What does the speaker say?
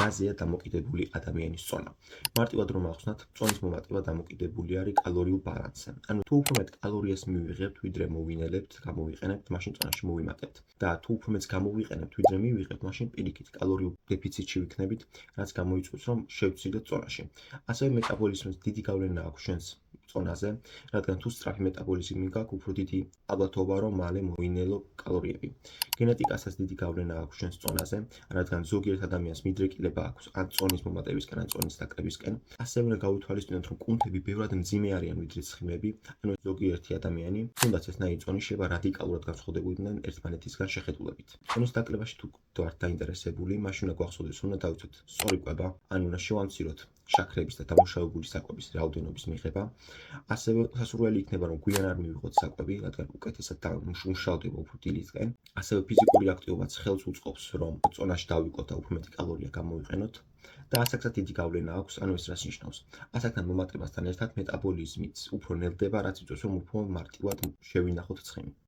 რაზეა დამოკიდებული ადამიანის წონა. მარტივად რომ ახსნათ, წონის მომატება დამოკიდებული არის კალორიულ ბალანსზე. ანუ თუ უფრო მეტ კალორიას მივიღებთ, ვიდრე მოვინელებთ, გამოვიყენებთ, მაშინ წონაში მოვიმატებთ. და თუ უფრო მეტს გამოვიყენებთ, ვიდრე მივიღებთ, მაშინ პირიქით კალორიულ დეფიციტში ვიქნებით, რაც გამოიწვევს, რომ შევცვლიდეთ წონაში. ასევე მეტაბოლიზმის დიდი გავლენა აქვს ჩვენს წონაზე, რადგან თუ სწრაფი მეტაბოლიზმი გაქვს, უფრო დიდი ალბათობა რომ მალე მოინელო კალორიები. გენეტიკასაც დიდი გავლენა აქვს ჩვენს წონაზე, რადგან ზოგიერთ ადამიანს მიდრეკილება აქვს ან წონის მომატებისკენ, ან წონის დაკლებისკენ. ასევე უნდა გავუთვალისწინოთ, რომ კუნთები ბევრად მძიმე არიან ვიდრე ცხიმები, ანუ ზოგიერთი ადამიანი, თუნდაც ესნაირი წონი შეება რადიკალურად განსხვავდებოდნენ ერთმანეთისგან შეხედულებით. წონის დაკლებაში თუ ვართ დაინტერესებული, მაშინ უნდა გვახსოვდეს, რომ უნდა დავიცოთ სწორი კვება, ანუ უნდა შევამციროთ შაქრების და დამუშავებული საკვების რაოდენობის მიღება. ასევე სასურველი იქნება, რომ გვიან არ მივიღოთ საკვები, რადგან უკეთესად მუშავდება უფრო დილისკენ. ასევე ფიზიკური აქტივობაც ხელს უწყობს, რომ წონაში დავიკლოთ და უფრო მეტი კალორია გამოვიყენოთ. და ასაკსაც დიდი გავლენა აქვს, ანუ ეს რას ნიშნავს? ასაკთან მომატებასთან ერთად მეტაბოლიზმიც უფრო ნელდება, რაც იწვევს, რომ უფრო მარტივად შევინახოთ ცხიმი.